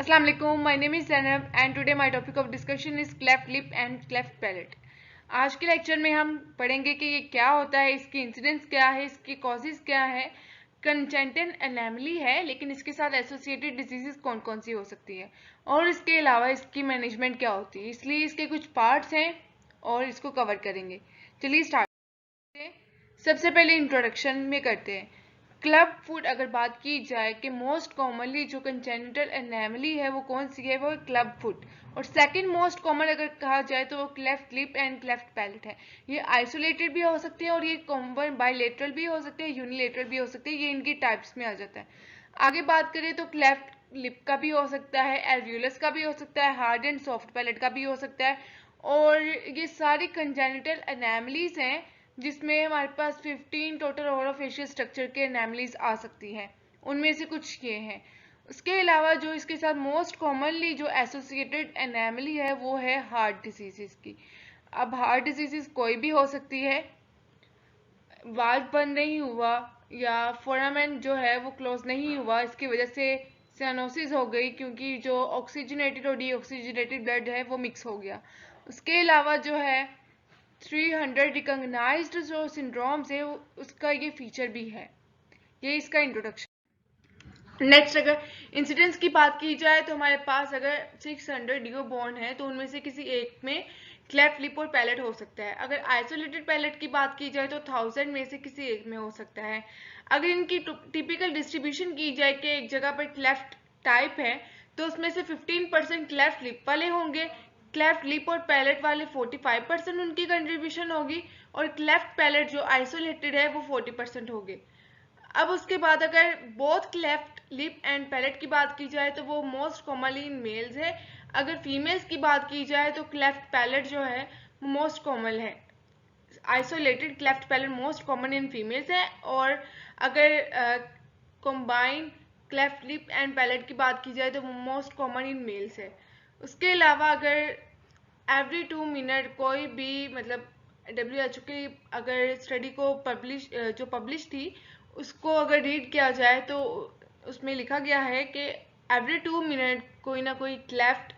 Assalamu alaikum. My name is Zainab and today my topic of discussion is cleft lip and cleft palate. आज के lecture में हम पढ़ेंगे कि ये क्या होता है, इसकी इंसिडेंस क्या है, इसकी कॉजेज क्या है, कंजेनिटल एनोमली है, लेकिन इसके साथ एसोसिएटेड डिजीजेस कौन कौन सी हो सकती है और इसके अलावा इसकी मैनेजमेंट क्या होती है। इसलिए इसके कुछ पार्ट्स हैं और इसको कवर करेंगे। चलिए स्टार्ट करते हैं। सबसे पहले इंट्रोडक्शन में करते हैं। क्लब फुट अगर बात की जाए कि मोस्ट कॉमनली जो कंजेनिटल एनोमली है वो कौन सी है, वो क्लब फुट। और सेकंड मोस्ट कॉमन अगर कहा जाए तो वो cleft lip and cleft palate है। ये आइसोलेटेड भी हो सकती है और ये कॉमन बायलेटरल भी हो सकते हैं, यूनिलेटरल भी हो सकते हैं। ये इनकी टाइप्स में आ जाता है। आगे बात करें तो क्लेफ्ट लिप का भी हो सकता है, एल्वियोलस का भी हो सकता है, हार्ड एंड सॉफ्ट पैलेट का भी हो सकता है। और ये सारी कंजेनिटल एनोमलीज हैं जिसमें हमारे पास 15 टोटल ओरोफेशियल स्ट्रक्चर के एनोमलीज आ सकती हैं। उनमें से कुछ ये हैं। उसके अलावा जो इसके साथ मोस्ट कॉमनली जो एसोसिएटेड एनोमली है वो है हार्ट डिजीजेस की। अब हार्ट डिजीजेस कोई भी हो सकती है, वाल्व बंद नहीं हुआ या फोरामेन जो है वो क्लोज नहीं हुआ, इसकी वजह से सियानोसिस हो गई क्योंकि जो ऑक्सीजनेटेड और डीऑक्सीजनेटेड ब्लड है वो मिक्स हो गया। उसके अलावा जो है 300 रिकॉग्नाइज्ड जो सिंड्रोम्स है उसका ये फीचर भी है। ये इसका इंट्रोडक्शन। नेक्स्ट अगर इंसिडेंस की बात की जाए तो हमारे पास अगर 600 न्यू बॉर्न है तो उनमें से किसी एक में क्लेफ्ट लिप और पैलेट हो सकता है। अगर आइसोलेटेड पैलेट की बात की जाए तो 1000 में से किसी एक में हो सकता है। अगर इनकी टिपिकल डिस्ट्रीब्यूशन की जाए कि एक जगह पर क्लेफ्ट टाइप है तो उसमें से 15% क्लेफ्ट लिप वाले होंगे, क्लेफ्ट लिप और पैलेट वाले 45% उनकी कंट्रीब्यूशन होगी और क्लेफ्ट पैलेट जो आइसोलेटेड है वो 40% होगी। अब उसके बाद अगर both cleft lip and palate की बात की जाए तो वो मोस्ट कॉमनली इन मेल्स है। अगर फीमेल्स की बात की जाए तो क्लेफ्ट पैलेट जो है वो मोस्ट कॉमन है। Isolated cleft palate most common in females है। और अगर combined cleft lip and palate की बात की जाए तो मोस्ट कॉमन इन मेल्स है। उसके अलावा अगर एवरी 2 मिनट कोई भी मतलब WHO की अगर स्टडी को पब्लिश थी उसको अगर रीड किया जाए तो उसमें लिखा गया है कि एवरी 2 मिनट कोई ना कोई क्लेफ्ट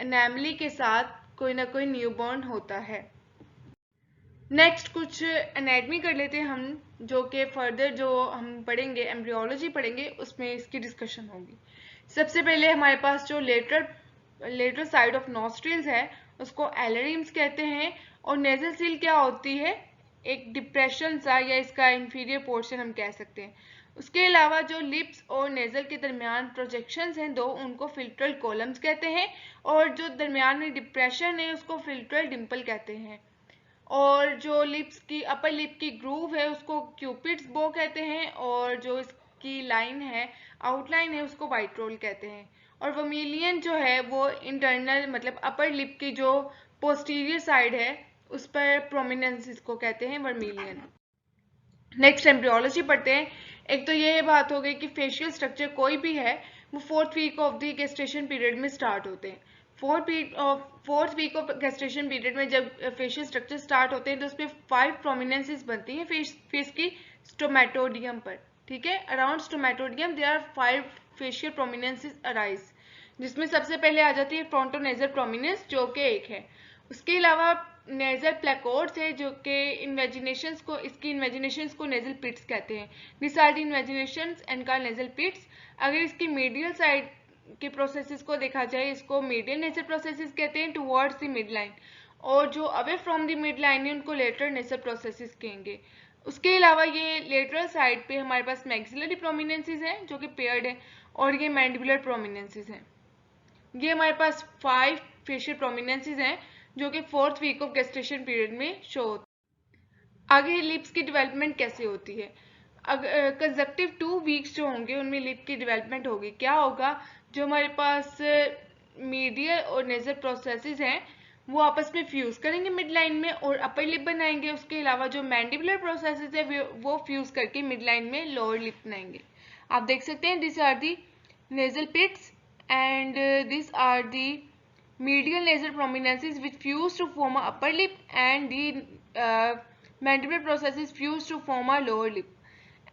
एनोमली के साथ कोई ना कोई न्यूबॉर्न होता है। नेक्स्ट कुछ एनाटमी कर लेते हैं हम, जो कि फर्दर जो हम पढ़ेंगे एम्ब्रियोलॉजी पढ़ेंगे उसमें इसकी डिस्कशन होगी। सबसे पहले हमारे पास जो लेटरल साइड ऑफ नॉस्ट्रिल्स है उसको एलरिम्स कहते हैं। और नेजल सील क्या होती है, एक डिप्रेशन सा या इसका इंफीरियर पोर्शन हम कह सकते हैं। उसके अलावा जो लिप्स और नेजल के दरमियान प्रोजेक्शंस हैं दो, उनको फिल्ट्रल कॉलम्स कहते हैं। और जो दरमियान में डिप्रेशन है उसको फिल्ट्रल डिम्पल कहते हैं। और जो लिप्स की अपर लिप की ग्रूव है उसको क्यूपिड्स बो कहते हैं। और जो इसकी लाइन है आउटलाइन है उसको वाइट रोल कहते हैं। और वर्मिलियन जो है वो इंटरनल मतलब अपर लिप की जो पोस्टीरियर साइड है उस पर प्रोमिनेंस इसको कहते हैं वर्मिलियन। नेक्स्ट एम्ब्रियोलॉजी पढ़ते हैं। एक तो ये बात हो गई कि फेशियल स्ट्रक्चर कोई भी है वो 4th week of the gestation period में स्टार्ट होते हैं। 4th week of gestation period में जब फेशियल स्ट्रक्चर स्टार्ट होते हैं तो उसमें 5 प्रोमिनेंसेस बनती हैं फेस की स्टोमेटोडियम पर। ठीक है, around stomatodeum there are 5 facial prominences arise, जिसमें सबसे पहले आ जाती है फ्रंटोनेजल प्रोमिनेंस जो कि एक है। उसके अलावा नेजल प्लेकोर्ड्स है जो कि इसकी इन्वेजिनेशंस को नेजल पिट्स कहते हैं। This are the invaginations and called nasal pits. अगर इसकी मीडियल साइड के प्रोसेसेस को देखा जाए इसको मीडियल नेजल प्रोसेसेस कहते हैं टुवर्ड्स द मिड लाइन। और जो away from the mid line है उनको लेटरल नेजल प्रोसेसेस कहेंगे। उसके अलावा ये लेटरल साइड पे हमारे पास मैक्सिलरी प्रोमिनेंसेस हैं जो कि पेयर्ड है और ये मैंडिबुलर प्रोमिनेंसेस हैं। ये हमारे पास 5 फेशियल प्रोमिनेंसेस हैं जो कि 4th week of gestation period में शो होते हैं। आगे लिप्स की डेवलपमेंट कैसे होती है। कंजक्टिव 2 वीक्स जो होंगे उनमें लिप की डेवलपमेंट होगी। क्या होगा, जो हमारे पास मीडियल और नेजल प्रोसेसेस हैं वो आपस में फ्यूज करेंगे मिड लाइन में और अपर लिप बनाएंगे। उसके अलावा जो मैंडिबुलर प्रोसेसेस है वो फ्यूज करके मिड लाइन में लोअर लिप बनाएंगे। आप देख सकते हैं this are the nasal pits and these are the medial nasal prominences which fuse to form a upper lip and the mandibular processes fuse to form a lower lip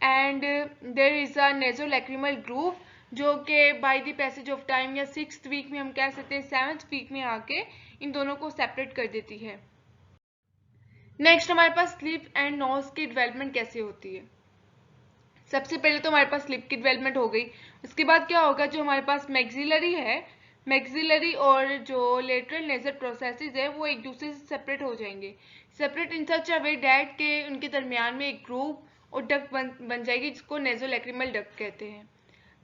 and there is a nasolacrimal groove जो कि bye the passage of time या 6th week में हम कह सकते हैं 7th week में आके इन दोनों को सेपरेट कर देती है। नेक्स्ट हमारे पास लिप एंड नोज की डेवलपमेंट कैसे होती है। सबसे पहले तो हमारे पास लिप की डेवलपमेंट हो गई, उसके बाद क्या होगा, जो हमारे पास मैक्सिलरी है, मैक्सिलरी और जो लेटरल नेजल प्रोसेसेस है वो एक दूसरे से सेपरेट हो जाएंगे, separate in such a way that के उनके दरमियान में एक ग्रूव और डक्ट बन जाएगी जिसको नेजोलैक्रिमल डक्ट कहते हैं।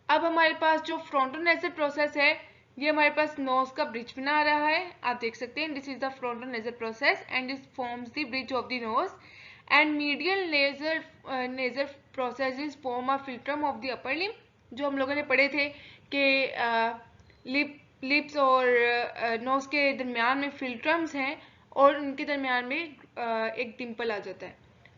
अब हमारे पास जो फ्रंटोनेजल प्रोसेस है ये हमारे पास नोज का ब्रिज बना रहा है, आप देख सकते हैं this is the frontonasal process and this forms the bridge of the nose and medial nasal processes form a philtrum of the upper lip. जो हम लोगों ने पढ़े थे कि लिप्स और नोज के दरमियान में फिल्ट्रम्स हैं और उनके दरमियान में एक डिम्पल आ जाता है।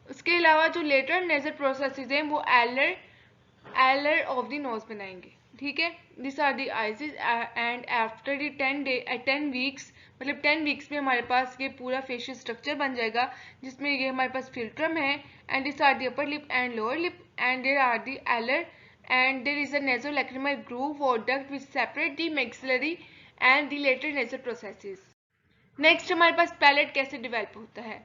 उसके अलावा जो लेटरल नेजल प्रोसेसेस हैं वो एलर ऑफ द नोज बनाएंगे, ठीक है। This are the eyes and after the 10 weeks, मतलब 10 वीक्स में हमारे पास ये पूरा फेशियल स्ट्रक्चर बन जाएगा जिसमें ये हमारे पास फिल्ट्रम है and this are the upper lip and lower lip and there are the alar and there is a nasolacrimal groove और duct which separate the maxillary and the lateral nasal processes. Next हमारे पास palette कैसे develop होता है।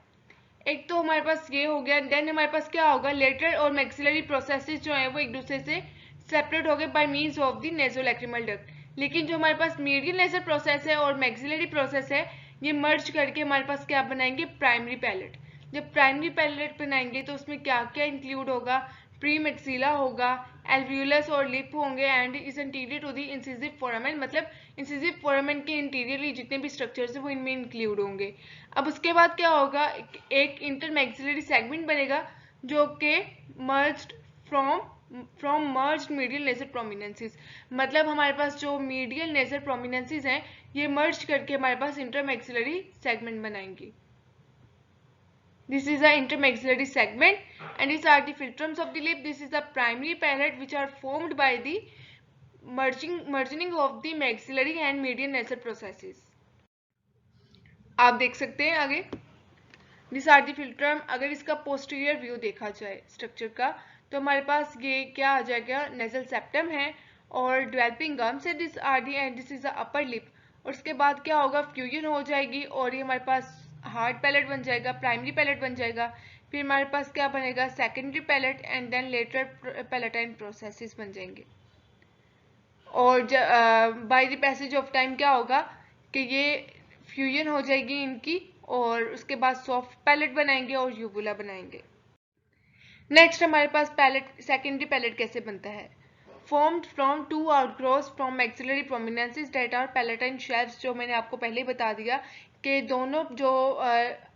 एक तो हमारे पास ये हो गया, देन हमारे पास क्या होगा, लेटरल और मैक्सिलरी प्रोसेसेस जो है वो एक दूसरे से सेपरेट हो गए by means of the nasolacrimal duct. लेकिन जो हमारे पास मीडियल नेजल प्रोसेस है और मैक्सिलरी प्रोसेस है ये मर्ज करके हमारे पास क्या बनाएंगे, प्राइमरी पैलेट। जब प्राइमरी पैलेट बनाएंगे तो उसमें क्या क्या इंक्लूड होगा, प्री मैक्सिला होगा, एल्वियोलस और लिप होंगे and is interior to the incisive foramen, मतलब इंसिसिव फोरामेन के इंटीरियरली जितने भी स्ट्रक्चर्स हैं वो इनमें इंक्लूड होंगे। अब उसके बाद क्या होगा, एक इंटरमैक्सिलरी सेगमेंट बनेगा जो कि merged from merged medial nasal prominences, मतलब हमारे पास जो मीडियल नेजल प्रोमिनेंसेस हैं ये मर्ज करके हमारे पास इंटरमैक्सिलरी सेगमेंट बनाएंगे। This is the intermaxillary segment and these are the filtrums of the lip. This is the primary palate which are formed by the merging of the maxillary and median nasal processes. आप देख सकते हैं आगे this are the philtrum. अगर इसका posterior view देखा जाए structure का तो हमारे पास ये क्या आ जाएगा, नेजल सेप्टम है और डेवलपिंग गम्स है, this are the and this is the upper lip. और उसके बाद क्या होगा, फ्यूजन हो जाएगी और ये हमारे पास हार्ड पैलेट बन जाएगा, प्राइमरी पैलेट बन जाएगा। फिर हमारे पास क्या बनेगा, secondary palate and then lateral palatine processes बन जाएंगे। और by the passage of time क्या होगा कि ये फ्यूजन हो जाएगी इनकी और उसके बाद सॉफ्ट पैलेट बनाएंगे और यूबुला बनाएंगे। नेक्स्ट हमारे पास पैलेट, सेकेंडरी पैलेट कैसे बनता है, formed from two outgrowths from maxillary prominences that are palatine shelves। जो मैंने आपको पहले ही बता दिया कि दोनों जो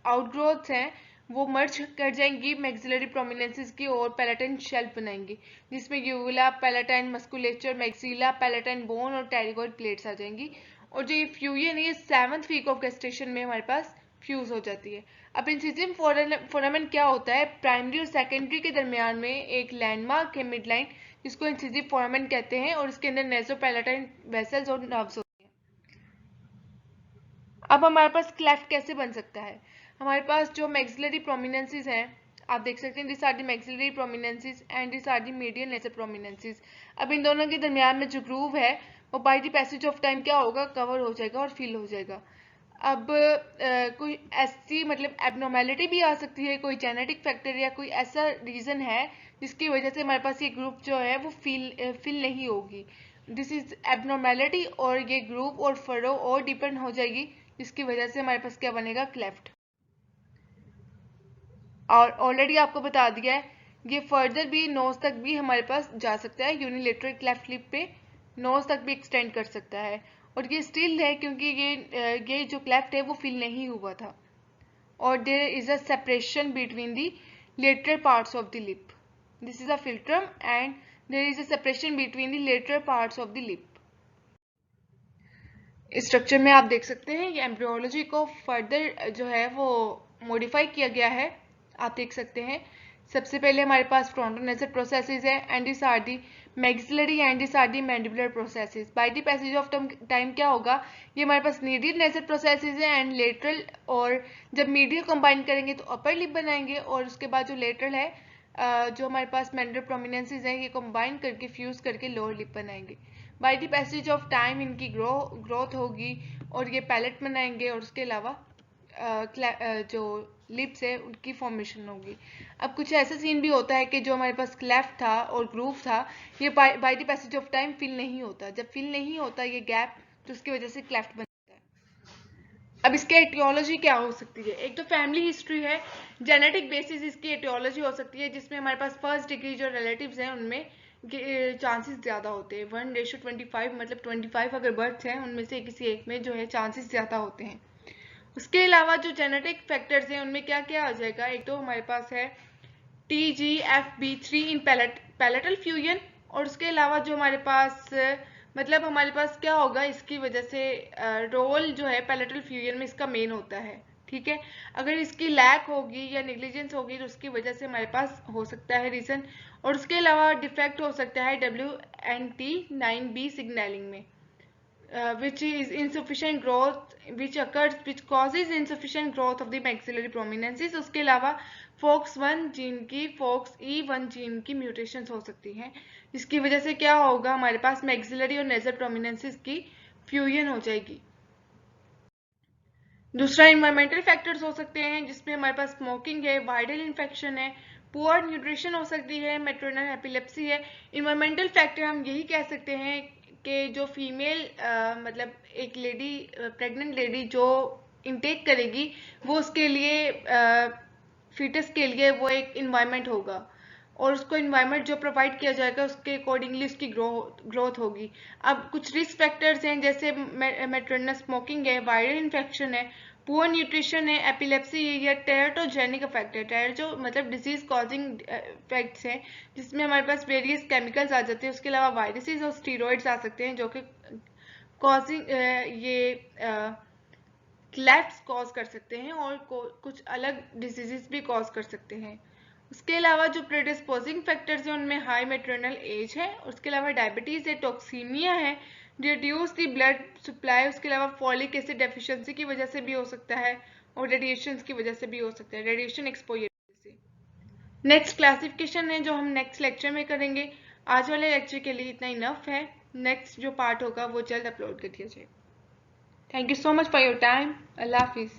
आउटग्रोथ्स हैं वो मर्ज कर जाएंगी मैक्सिलरी प्रोमिनेंसेस की और पैलेटाइन शेल्फ बनाएंगी जिसमें uvula, palatine musculature, maxilla, palatine bone और टेरिगोइड प्लेट्स आ जाएंगी। और जो ये फ्यूजन है ये 7th वीक ऑफ गेस्टेशन में हमारे पास फ्यूज हो जाती है। अब इंसिसिव फोरामेन क्या होता है, प्राइमरी और सेकेंडरी के दरमियान में एक लैंडमार्क है मिड लाइन जिसको इंसिसिव फोरामेन कहते हैं और इसके अंदर नेजोपैलेटाइन वेसल्स और नर्व्स होते हैं। अब हमारे पास क्लेफ्ट कैसे बन सकता है, हमारे पास जो मैक्सिलरी प्रोमिनेंसेस हैं आप देख सकते हैं this are the maxillary prominences and this are the medial nasal prominences. अब इन दोनों के दरमियान में जो ग्रूव है वो bye the passage of time क्या होगा, कवर हो जाएगा और फिल हो जाएगा। अब कोई ऐसी मतलब एबनॉर्मेलिटी भी आ सकती है, कोई जेनेटिक फैक्टर या कोई ऐसा रीज़न है जिसकी वजह से हमारे पास ये ग्रुप जो है वो फिल नहीं होगी, दिस इज एबनॉर्मेलिटी। और ये ग्रुप और फरो और डिपेंड हो जाएगी जिसकी वजह से हमारे पास क्या बनेगा, क्लेफ्ट। और ऑलरेडी आपको बता दिया है ये फर्दर भी नोज तक भी हमारे पास जा सकता है, यूनिलेटरल क्लेफ्ट लिप पे नोज तक भी एक्सटेंड कर सकता है और ये स्टिल है क्योंकि ये जो क्लेफ्ट है वो फिल नहीं हुआ था। और there is a separation between the lateral parts of the lip, this is a philtrum and there is a separation between the lateral parts of the lip. इस स्ट्रक्चर में आप देख सकते हैं ये एम्ब्रियोलॉजी को फर्दर जो है वो मॉडिफाई किया गया है, आप देख सकते हैं। सबसे पहले हमारे पास फ्रंटोनेजल प्रोसेसेस है and this are the maxillary and this are the mandibular processes. By the passage of time क्या होगा, ये हमारे पास मीडियल नेजल प्रोसेसेस है एंड लेटरल, और जब मीडियल कंबाइन करेंगे तो अपर लिप बनाएंगे और उसके बाद जो लेटरल है जो हमारे पास मेंडल प्रोमिनेंसेस हैं ये कंबाइन करके फ्यूज करके लोअर लिप बनाएंगे। Bye the passage of time इनकी ग्रोथ होगी और ये पैलेट बनाएंगे और उसके अलावा जो लिप्स है उनकी फॉर्मेशन होगी। अब कुछ ऐसा सीन भी होता है कि जो हमारे पास क्लेफ्ट था और ग्रूव था ये by the passage of time fill नहीं होता। जब फिल नहीं होता ये गैप तो उसकी वजह से क्लेफ्ट बनता है। अब इसके एटियोलॉजी क्या हो सकती है? एक तो फैमिली हिस्ट्री है, जेनेटिक बेसिस इसकी एटियोलॉजी हो सकती है जिसमें हमारे पास फर्स्ट डिग्री जो रिलेटिव्स हैं उनमें चांसेस ज़्यादा होते हैं। 1:25 मतलब 25 अगर बर्थ हैं उनमें से किसी एक में जो है चांसेस ज़्यादा होते हैं। उसके अलावा जो जेनेटिक फैक्टर्स हैं उनमें क्या क्या आ जाएगा? एक तो हमारे पास है TGFB3 इन पैलेटल फ्यूजन, और उसके अलावा जो हमारे पास मतलब हमारे पास क्या होगा इसकी वजह से रोल जो है पैलेटल फ्यूजन में इसका मेन होता है। ठीक है, अगर इसकी लैक होगी या नेग्लिजेंस होगी तो उसकी वजह से हमारे पास हो सकता है रीजन। और उसके अलावा डिफेक्ट हो सकता है WNT9B सिग्नलिंग में, which is insufficient growth which causes insufficient growth of the maxillary prominences। उसके अलावा FOX1 जीन की FOXE1 जीन की म्यूटेशंस हो सकती हैं जिसकी वजह से क्या होगा हमारे पास मैक्सिलरी और नेजल प्रोमिनेंसेस की फ्यूजन हो जाएगी। दूसरा इन्वायरमेंटल फैक्टर्स हो सकते हैं जिसमें हमारे पास स्मोकिंग है, वायरल इन्फेक्शन है, पुअर न्यूट्रिशन हो सकती है, मैटरनल एपिलेप्सी है। इन्वायरमेंटल फैक्टर हम यही कह सकते हैं कि जो फीमेल मतलब एक लेडी प्रेग्नेंट लेडी जो इनटेक करेगी वो उसके लिए फीटस के लिए वो एक इन्वायरमेंट होगा और उसको इन्वायरमेंट जो प्रोवाइड किया जाएगा उसके अकॉर्डिंगली उसकी ग्रोथ होगी। अब कुछ रिस्क फैक्टर्स हैं जैसे मैटरनल स्मोकिंग है, वायरल इन्फेक्शन है, पुअर न्यूट्रिशन है, एपिलेप्सी है या टेराटोजेनिक इफेक्ट है। टेराटो मतलब डिजीज कॉजिंग इफेक्ट्स हैं जिसमें हमारे पास वेरियस केमिकल्स आ जाते हैं। उसके अलावा वायरसेस और स्टीरॉइड्स आ सकते हैं जो कि कॉजिंग ये क्लेफ्ट्स कॉज कर सकते हैं और कुछ अलग डिजीजेस भी कॉज कर सकते हैं। उसके अलावा जो प्रेडिस्पोजिंग फैक्टर्स हैं उनमें हाई मैटरनल एज है, उसके अलावा डायबिटीज है, टॉक्सीमिया है, रिड्यूस दी ब्लड सप्लाई, उसके अलावा फॉलिक एसिड डेफिशिएंसी की वजह से भी हो सकता है और रेडिएशन की वजह से भी हो सकता है, रेडिएशन एक्सपोजर से। नेक्स्ट क्लासिफिकेशन है जो हम नेक्स्ट लेक्चर में करेंगे। आज वाले लेक्चर के लिए इतना इनफ है। नेक्स्ट जो पार्ट होगा वो जल्द अपलोड कर दिया जाएगा। Thank you so much for your time. Allah Hafiz.